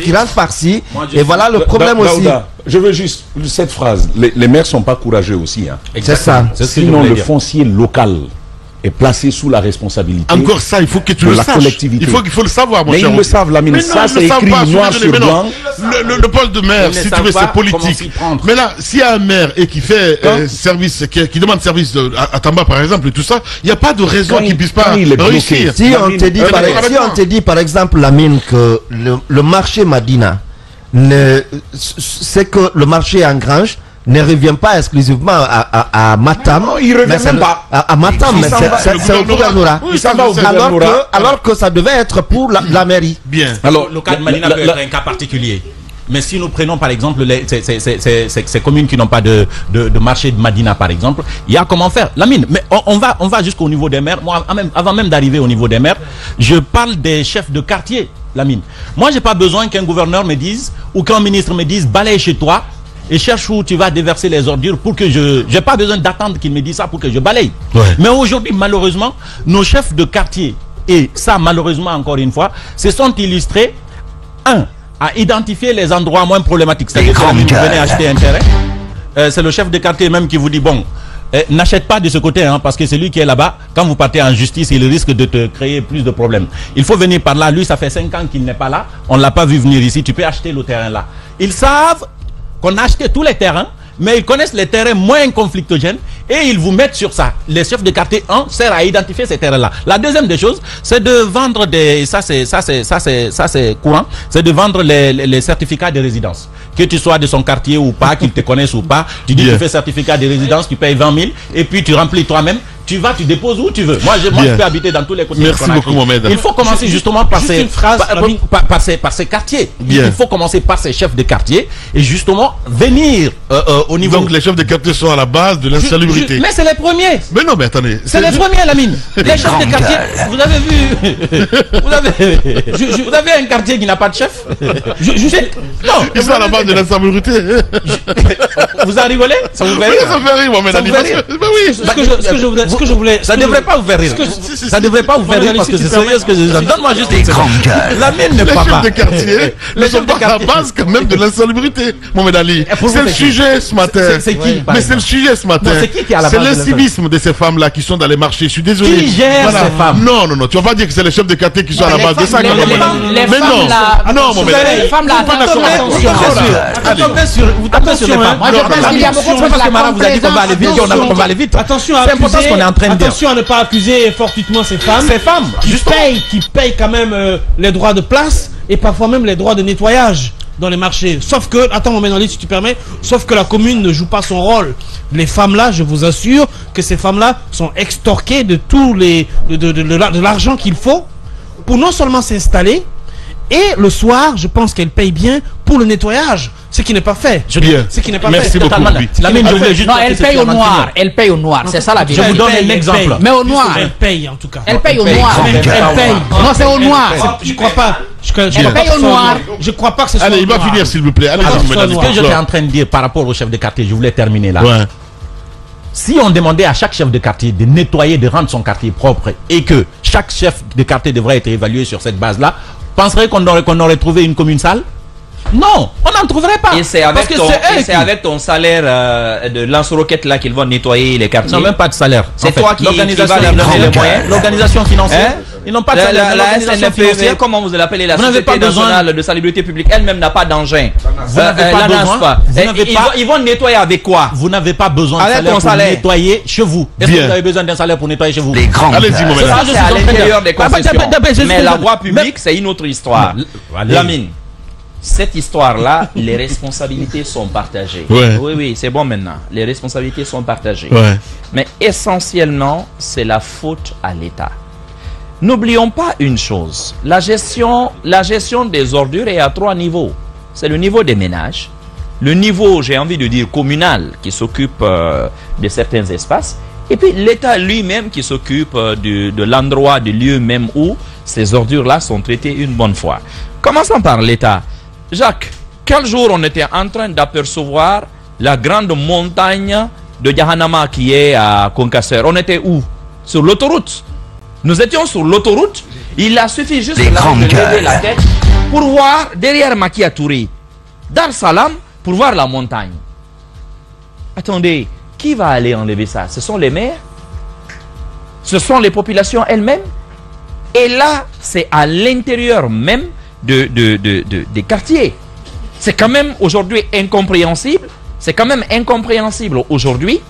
qui rentre par-ci. Et voilà le problème aussi. Je veux juste cette phrase. Les maires sont pas courageux aussi. Hein. C'est ça. Sinon, le foncier local est placé sous la responsabilité. Encore ça, il faut que tu le saches. Collectivité. Il faut le savoir, mon cher. Mais ils le savent, la mine. Ça, c'est écrit noir sur blanc. Le poste de maire, si tu veux, c'est politique. Mais là, s'il y a un maire et qui fait service, qui demande service à Tamba, par exemple, et tout ça, il n'y a pas de raison qu'il ne puisse pas réussir. Si on te dit, par exemple, la mine, que le marché Madina, c'est que le marché engrange, ne revient pas exclusivement à Matam. Non, il revient même pas. À Matam, mais c'est au gouvernorat. Alors que ça devait être pour la mairie. Bien. Alors, le cas de Madina peut être un cas particulier. Mais si nous prenons par exemple ces communes qui n'ont pas de marché de Madina par exemple, il y a comment faire. La mine, mais on va jusqu'au niveau des maires. Moi, avant même d'arriver au niveau des maires, je parle des chefs de quartier, la mine. Moi, j'ai pas besoin qu'un gouverneur me dise ou qu'un ministre me dise balaye chez toi et cherche où tu vas déverser les ordures pour que j'ai pas besoin d'attendre qu'il me dise ça pour que je balaye. Mais aujourd'hui, malheureusement, nos chefs de quartier, et ça malheureusement encore une fois, se sont illustrés, à identifier les endroits moins problématiques. C'est-à-dire que vous venez acheter un terrain, c'est le chef de quartier même qui vous dit, bon, n'achète pas de ce côté, hein, parce que celui qui est là-bas, quand vous partez en justice, il risque de te créer plus de problèmes. Il faut venir par là. Lui, ça fait 5 ans qu'il n'est pas là. On ne l'a pas vu venir ici. Tu peux acheter le terrain là. Ils savent qu'on a acheté tous les terrains, mais ils connaissent les terrains moins conflictogènes et ils vous mettent sur ça. Les chefs de quartier, servent à identifier ces terrains-là. La deuxième des choses, c'est de vendre ça c'est courant, c'est de vendre les certificats de résidence. Que tu sois de son quartier ou pas, qu'ils te connaissent ou pas, tu dis tu fais certificat de résidence, tu payes 20 000 et puis tu remplis toi-même. Tu vas, tu déposes où tu veux. Moi, je peux habiter dans tous les côtés. Merci beaucoup, Mohamed. Il faut commencer justement par ces quartiers. Il faut commencer par ces chefs de quartier et justement venir au niveau. Donc les chefs de quartier sont à la base de l'insalubrité. Mais c'est les premiers. Mais non, mais attendez. C'est les premiers, Lamine. Les chefs de quartier. Vous avez vu vous avez un quartier qui n'a pas de chef. Non, ils sont à la base de l'insalubrité. Vous en rigolez? Ça vous fait rire? Ça fait rire, Mohamed Ali. Ce que je voulais, ça devrait pas vous faire rire. Ça devrait pas vous faire rire parce que c'est sérieux ce que je dis. Donne-moi juste des grandes gueules. La mienne ne pas. Les chefs de quartier ne sont pas à la base quand même de l'insalubrité, Mohamed Ali. C'est le sujet ce matin. C'est qui? Mais c'est le sujet ce matin. C'est qui est à la base? C'est le civisme de ces femmes-là qui sont dans les marchés. Je suis désolé. Qui gère ces femmes? Non, tu vas pas dire que c'est les chefs de quartier qui sont à la base de ça. Les femmes là. Non, Mohamed Ali. Les femmes là. Vous tapez sur les femmes. Moi, je pense qu'il y a beaucoup parce que Mara vous a dit qu'on va aller vite, on va aller vite. Attention à ne pas accuser fortuitement ces femmes. Qui payent quand même les droits de place et parfois même les droits de nettoyage dans les marchés. Sauf que, attends, Mohamed Ali, si tu permets, sauf que la commune ne joue pas son rôle. Les femmes-là, je vous assure que ces femmes-là sont extorquées de tous de l'argent qu'il faut pour non seulement s'installer, et le soir, je pense qu'elles payent bien pour le nettoyage. Ce qui n'est pas fait. Ce qui n'est pas Merci fait. beaucoup. Non, elle paye au noir. Elle paye au noir. C'est ça la vérité. Je vous donne un exemple. Mais au noir. Elle paye en tout cas. Elle paye au noir. Elle paye. Non, c'est au noir. Je crois pas. Elle paye au noir. Je crois pas que ce soit. Allez, il va finir s'il vous plaît. Allez, alors, ce que j'étais en train de dire par rapport au chef de quartier, je voulais terminer là. Ouais. Si on demandait à chaque chef de quartier de nettoyer, de rendre son quartier propre et que chaque chef de quartier devrait être évalué sur cette base-là, penserait qu'on aurait trouvé une commune sale? Non, on n'en trouverait pas. Et c'est avec ton salaire de lance-roquette là qu'ils vont nettoyer les quartiers. Non, même pas de salaire. C'est toi qui va leur donner les moyens. L'organisation financière. Ils n'ont pas de salaire. La SNFPE, comment vous l'appelez, la Société nationale de salubrité publique, elle-même n'a pas d'engin. Vous n'avez pas besoin. Ils vont nettoyer avec quoi? Vous n'avez pas besoin de salaire pour nettoyer chez vous. Est-ce que vous avez besoin d'un salaire pour nettoyer chez vous? Allez-y, Mohamed. Ça, c'est à l'intérieur des concessions. Mais la voie publique, c'est une autre histoire. Lamine, cette histoire-là, les responsabilités sont partagées. Ouais. Oui, c'est bon maintenant. Les responsabilités sont partagées. Ouais. Mais essentiellement, c'est la faute à l'État. N'oublions pas une chose. La gestion des ordures est à 3 niveaux. C'est le niveau des ménages, le niveau, j'ai envie de dire, communal, qui s'occupe de certains espaces, et puis l'État lui-même qui s'occupe de l'endroit, du lieu même où ces ordures-là sont traitées une bonne fois. Commençons par l'État. Jacques, quel jour on était en train d'apercevoir la grande montagne de Yahanama qui est à Concasseur? On était où? Sur l'autoroute. Nous étions sur l'autoroute. Il a suffi juste de lever la tête pour voir derrière Makia Touré, Dar Salam, pour voir la montagne. Attendez, qui va aller enlever ça? Ce sont les maires? Ce sont les populations elles-mêmes? Et là, c'est à l'intérieur même des quartiers. C'est quand même aujourd'hui incompréhensible. C'est quand même incompréhensible aujourd'hui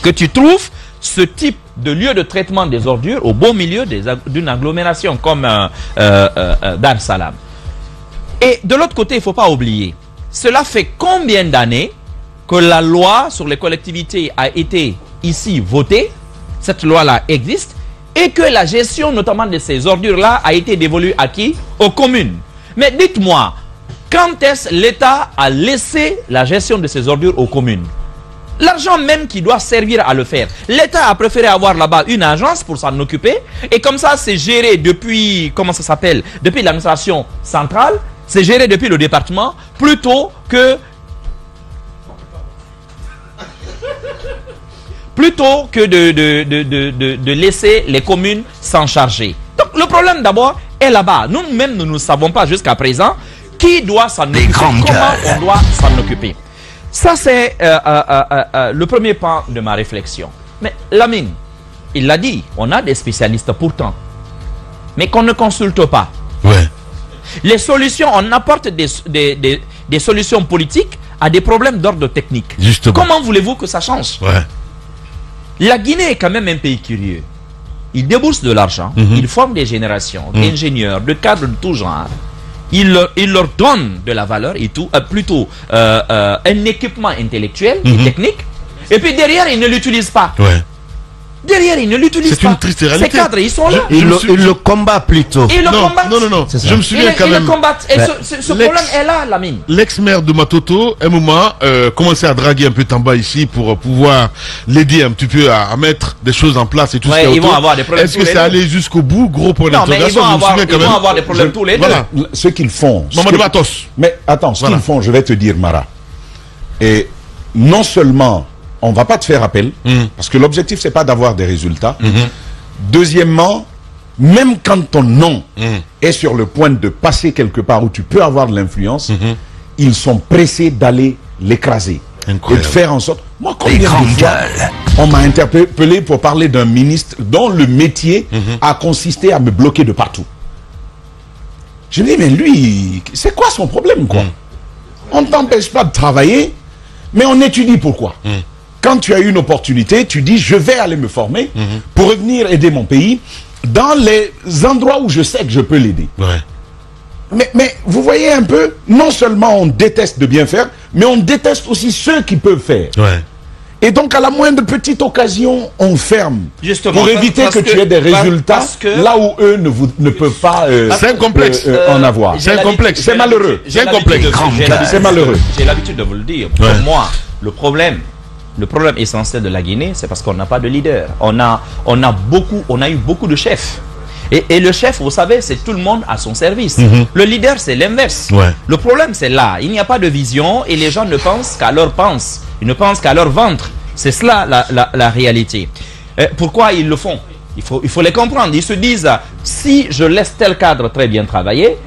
que tu trouves ce type de lieu de traitement des ordures au beau milieu d'une agglomération comme Dar Salam. Et de l'autre côté, il ne faut pas oublier, cela fait combien d'années que la loi sur les collectivités a été ici votée? Cette loi-là existe. Et que la gestion notamment de ces ordures-là a été dévolue à qui? Aux communes. Mais dites-moi, quand est-ce l'État a laissé la gestion de ces ordures aux communes? L'argent même qui doit servir à le faire. L'État a préféré avoir là-bas une agence pour s'en occuper. Et comme ça, c'est géré depuis, comment ça s'appelle? Depuis l'administration centrale. C'est géré depuis le département. Plutôt que de laisser les communes s'en charger. Donc le problème d'abord est là-bas. Nous-mêmes, nous ne savons pas jusqu'à présent qui doit s'en occuper, comment on doit s'en occuper. Ça, c'est le premier pan de ma réflexion. Mais Lamine, il l'a dit, on a des spécialistes pourtant, mais qu'on ne consulte pas. Ouais. Les solutions, on apporte des solutions politiques à des problèmes d'ordre technique. Justement. Comment voulez-vous que ça change? Ouais. La Guinée est quand même un pays curieux. Ils déboursent de l'argent, ils forment des générations d'ingénieurs, de cadres de tout genre. Ils leur donnent de la valeur et tout, plutôt un équipement intellectuel et technique. Et puis derrière, ils ne l'utilisent pas. Ouais. Derrière, ils ne l'utilisent pas. C'est une triste réalité. Ces cadres, ils sont là. Il le combat plutôt. Ils le combattent. Non. Je me souviens quand Ils même. le combattent. Et ce problème est là, Lamine. L'ex-maire de Matoto, à un moment, commençait à draguer un peu Tamba ici pour pouvoir l'aider un petit peu à mettre des choses en place et tout Ouais, ce ils vont avoir des problèmes. Est-ce que c'est allé jusqu'au bout? Gros point Non, mais ils d'interrogation. vont Je me souviens quand même. avoir des problèmes tous les deux. Voilà. Ce qu'ils font. Mamadou Batos. Mais attends, ce Voilà. qu'ils font, je vais te dire, Mara. Et non seulement on va pas te faire appel, parce que l'objectif c'est pas d'avoir des résultats. Deuxièmement, même quand ton nom est sur le point de passer quelque part où tu peux avoir de l'influence, ils sont pressés d'aller l'écraser. Et de Incroyable. faire en sorte... Moi, Les combien de grandes fois gueules. on m'a interpellé pour parler d'un ministre dont le métier a consisté à me bloquer de partout. Je me dis, mais lui, c'est quoi son problème, quoi? On ne t'empêche pas de travailler, mais on étudie pourquoi. Quand tu as une opportunité, tu dis, je vais aller me former pour revenir aider mon pays dans les endroits où je sais que je peux l'aider. Ouais. Mais vous voyez un peu, non seulement on déteste de bien faire, mais on déteste aussi ceux qui peuvent faire. Ouais. Et donc, à la moindre petite occasion, on ferme. Justement, Pour éviter parce que tu aies des résultats parce que- là où eux ne peuvent pas C'est un complexe. en avoir. C'est un complexe. C'est malheureux. C'est un complexe. C'est malheureux. J'ai l'habitude de vous le dire. Ouais. Pour moi, le problème essentiel de la Guinée, c'est parce qu'on n'a pas de leader. On a eu beaucoup de chefs. Et le chef, vous savez, c'est tout le monde à son service. Le leader, c'est l'inverse. Ouais. Le problème, c'est là. Il n'y a pas de vision et les gens ne pensent qu'à leur pense. Ils ne pensent qu'à leur ventre. C'est cela la réalité. Pourquoi ils le font? Il faut les comprendre. Ils se disent, si je laisse tel cadre très bien travailler,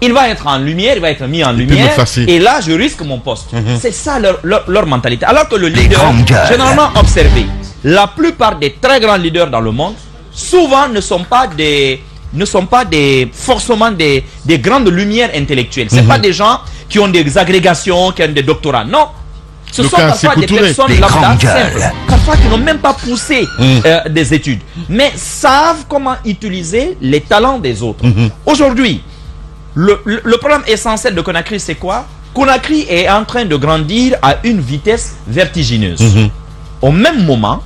il va être en lumière, il va être mis en peut lumière. m'effacer. Et là, je risque mon poste. C'est ça leur mentalité. Alors que le leader, grandes gueules. généralement observé, la plupart des très grands leaders dans le monde, souvent ne sont pas forcément des grandes lumières intellectuelles. C'est pas des gens qui ont des agrégations, qui ont des doctorats. Non. Ce Le sont cas parfois des Sékou Touré. personnes Des lambda grandes gueules. simples, parfois qui n'ont même pas poussé des études, mais savent comment utiliser les talents des autres. Aujourd'hui, le problème essentiel de Conakry, c'est quoi? Conakry est en train de grandir à une vitesse vertigineuse. Au même moment,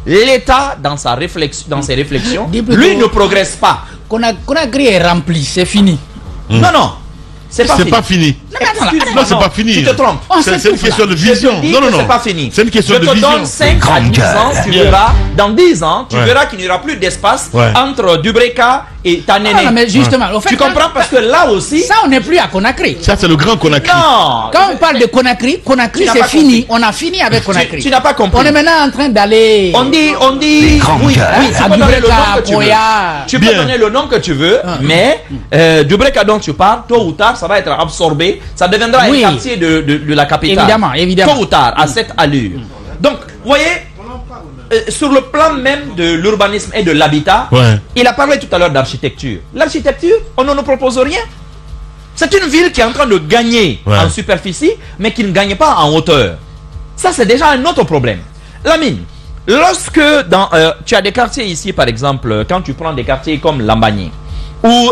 l'État, dans ses réflexions, Dis plutôt- lui ne progresse pas. Conakry est rempli, c'est fini. Non, c'est pas C'est fini. pas fini. Excuse-moi, Non, c'est pas fini. Tu te trompes. C'est une question de Je te vision. dis Non, que non, c'est non. pas fini. C'est une question je de te vision. donne 5 à grandes 10 ans, tu Bien. verras, dans 10 ans, tu Ouais. verras qu'il n'y aura plus d'espace Ouais. entre Dubreka et Tanéné. Non, mais justement, au fait, Tu comprends parce que là aussi, ça, on n'est plus à Conakry. Ça, c'est le grand Conakry. non. Quand on parle de Conakry, Tu n'as c'est pas fini. On a fini avec Conakry. Tu n'as pas compris. On est maintenant en train d'aller. On dit, grandes oui, gueules. oui, tu à peux donner le Dubreka, nom que tu veux. Poya. Tu Bien. peux donner le nom que tu veux, mais Dubreka dont tu parles, tôt ou tard, ça va être absorbé. Ça deviendra Oui. un quartier de la capitale. Évidemment. Tôt ou tard, à cette allure. Donc, vous voyez, sur le plan même de l'urbanisme et de l'habitat, Ouais. il a parlé tout à l'heure d'architecture. L'architecture, on ne nous propose rien. C'est une ville qui est en train de gagner Ouais. en superficie, mais qui ne gagne pas en hauteur. Ça, c'est déjà un autre problème. Lamine, lorsque tu as des quartiers ici, par exemple, quand tu prends des quartiers comme Lambagné, où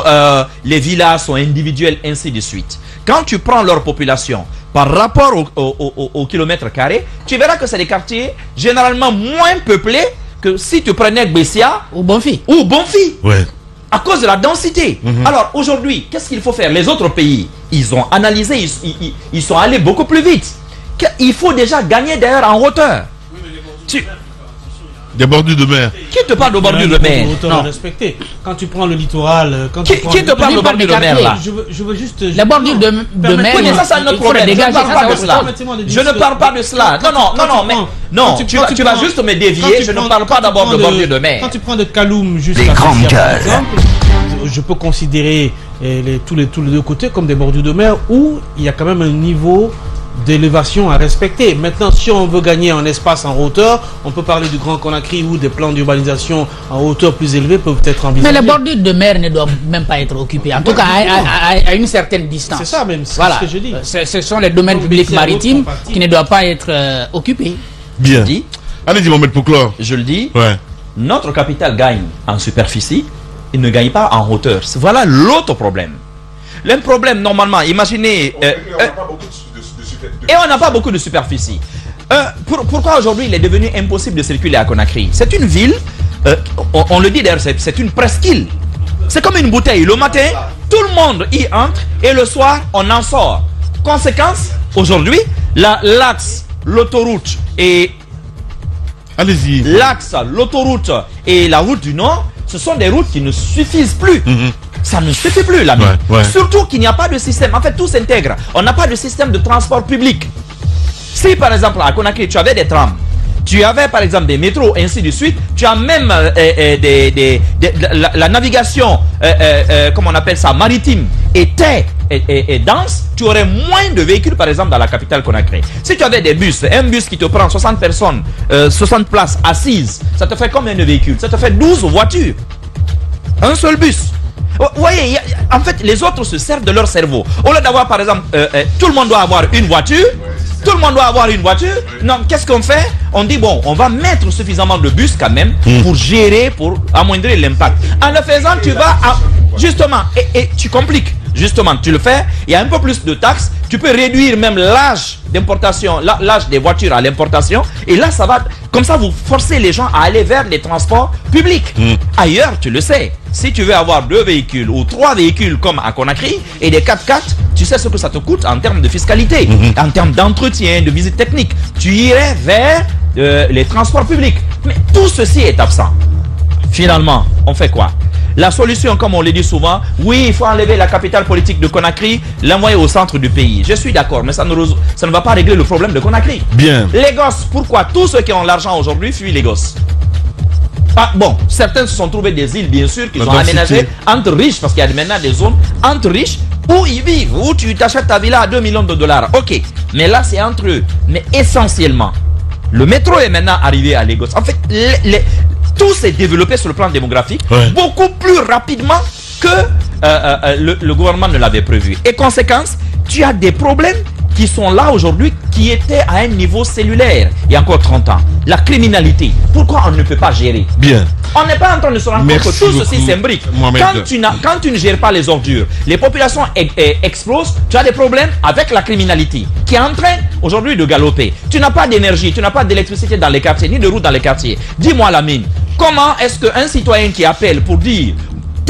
les villas sont individuelles, ainsi de suite, quand tu prends leur population par rapport au kilomètre carré, tu verras que c'est des quartiers généralement moins peuplés que si tu prenais Bessia Ou Bonfi. ou Bonfi, Ouais. à cause de la densité. Alors aujourd'hui, qu'est-ce qu'il faut faire? Les autres pays, ils ont analysé, ils sont allés beaucoup plus vite. Il faut déjà gagner d'ailleurs en hauteur. Des bordures de mer. Qui te parle de bordure de mer? Non. Respecté. Quand tu prends le littoral, quand Qui tu prends te parle de Lui parle bordure des de mer là? quartiers. Je veux juste. La bordure de mer. Oui, mais ça c'est un autre il faut problème. la Je ne dégager, parle ça, pas c'est de autre cela. chose. Je ne parle pas de cela. Non, mais non. Tu vas juste me dévier. Je ne parle pas d'abord de bordure de mer. Quand tu prends de Kaloum jusqu'à Les grandes Bessia, par gueules. exemple, je peux considérer tous les deux côtés comme des bordures de mer où il y a quand même un niveau d'élévation à respecter. Maintenant, si on veut gagner en espace en hauteur, on peut parler du Grand Conakry où des plans d'urbanisation en hauteur plus élevée peuvent être Mais envisagés. les bordures de mer ne doivent même pas être occupées. En tout cas, à une certaine distance. C'est ça même, c'est Voilà. ce que je dis. Ce sont les domaines Donc, publics Bessia, maritimes l'autre partie. qui ne doivent pas être occupés. Bien. Dis. Allez-y, Mohamed Pouclor. Je le dis, Ouais. notre capitale gagne en superficie, il ne gagne pas en hauteur. Voilà l'autre problème. Le problème, normalement, imaginez... et on n'a pas beaucoup de superficie. Pourquoi aujourd'hui il est devenu impossible de circuler à Conakry? C'est une ville, on le dit d'ailleurs, c'est une presqu'île. C'est comme une bouteille. Le matin, tout le monde y entre et le soir, on en sort. Conséquence, aujourd'hui, l'axe, l'autoroute et... Allez-y. L'axe, l'autoroute et la route du Nord, ce sont des routes qui ne suffisent plus. Ça ne suffit plus, l'ami. Ouais. Surtout qu'il n'y a pas de système. En fait, tout s'intègre. On n'a pas de système de transport public. Si, par exemple, à Conakry, tu avais des trams, tu avais, par exemple, des métros, ainsi de suite, tu as même la navigation, comment on appelle ça, maritime, et dense, tu aurais moins de véhicules, par exemple, dans la capitale Conakry. Si tu avais des bus, un bus qui te prend 60 personnes, 60 places assises, ça te fait combien de véhicules? Ça te fait 12 voitures. Un seul bus. Vous voyez, en fait, les autres se servent de leur cerveau. Au lieu d'avoir, par exemple, tout le monde doit avoir une voiture. Tout le monde doit avoir une voiture. Non, qu'est-ce qu'on fait? On dit, bon, on va mettre suffisamment de bus quand même pour gérer, pour amoindrir l'impact. En le faisant, tu vas... justement, et tu compliques. Justement, tu le fais, il y a un peu plus de taxes. Tu peux réduire même l'âge d'importation, l'âge des voitures à l'importation. Et là, ça va... Comme ça, vous forcez les gens à aller vers les transports publics. Ailleurs, tu le sais. Si tu veux avoir 2 véhicules ou 3 véhicules comme à Conakry et des 4x4, tu sais ce que ça te coûte en termes de fiscalité, en termes d'entretien, de visite technique. Tu irais vers les transports publics. Mais tout ceci est absent. Finalement, on fait quoi? La solution, comme on le dit souvent, oui, il faut enlever la capitale politique de Conakry, l'envoyer au centre du pays. Je suis d'accord, mais ça ne va pas régler le problème de Conakry. Bien. Lagos, pourquoi tous ceux qui ont l'argent aujourd'hui fuient Lagos? Bon, certains se sont trouvés des îles, bien sûr, qu'ils ont aménagées entre riches, parce qu'il y a maintenant des zones entre riches où ils vivent, où tu t'achètes ta villa à 2 millions de dollars. Ok, mais là, c'est entre eux. Mais essentiellement, le métro est maintenant arrivé à Lagos. En fait, tout s'est développé sur le plan démographique beaucoup plus rapidement que le gouvernement ne l'avait prévu. Et conséquence, tu as des problèmes qui sont là aujourd'hui, qui étaient à un niveau cellulaire il y a encore 30 ans. La criminalité. Pourquoi on ne peut pas gérer? Bien. On n'est pas en train de se rendre compte que tout ceci s'imbrique. Quand tu ne gères pas les ordures, les populations explosent, tu as des problèmes avec la criminalité qui est en train aujourd'hui de galoper. Tu n'as pas d'énergie, tu n'as pas d'électricité dans les quartiers, ni de route dans les quartiers. Dis-moi, Lamine, comment est-ce qu'un citoyen qui appelle pour dire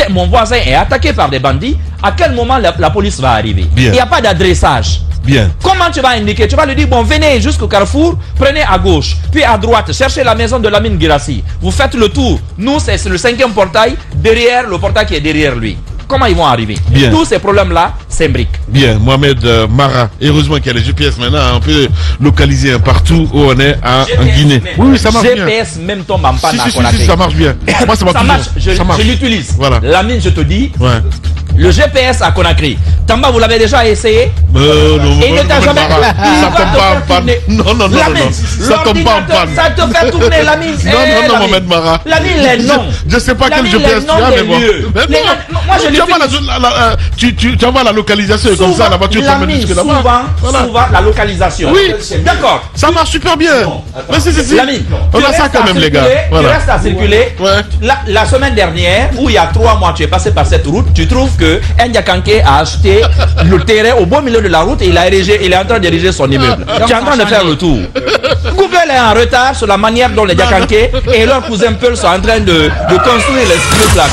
mon voisin est attaqué par des bandits, à quel moment la police va arriver? Il n'y a pas d'adressage. Bien. Comment tu vas indiquer? Tu vas lui dire, bon, venez jusqu'au carrefour, prenez à gauche, puis à droite, cherchez la maison de Lamine Guirassy. Vous faites le tour. Nous, c'est le 5e portail, derrière le portail qui est derrière lui. Comment ils vont arriver? Bien. Tous ces problèmes-là s'imbriquent. Bien, Mohamed Mara. Heureusement qu'il y a les GPS maintenant. On peut localiser partout où on est en Guinée. Oui, ça marche bien. GPS même tombe en panne à Conakry. Si, ça marche bien. Moi, ça marche. Je l'utilise. Voilà. Lamine, je te dis, le GPS à Conakry. Tamba, vous l'avez déjà essayé? Non, il ne t'a jamais... Ça tombe pas en panne. Non. Ça tombe pas en panne. Ça te fait tourner, Lamine. Non, Mohamed Mara. Lamine, les noms. Je sais pas quel GPS tu as, mais bon. Moi, je tu envoies la localisation, comme ça la voiture t'emmène jusque là-bas. Souvent la localisation. Oui, d'accord. Ça marche super bien. Mais si. Lamine, on a ça quand même, les gars. Tu restes à circuler. La semaine dernière, où il y a 3 mois, tu es passé par cette route, tu trouves que Ndiakanké a acheté le terrain au beau milieu de la route et il est en train d'ériger son immeuble. Tu es en train de faire le tour. Google est en retard sur la manière dont les Ndiakanké et leurs cousins Peul sont en train de construire les trucs là.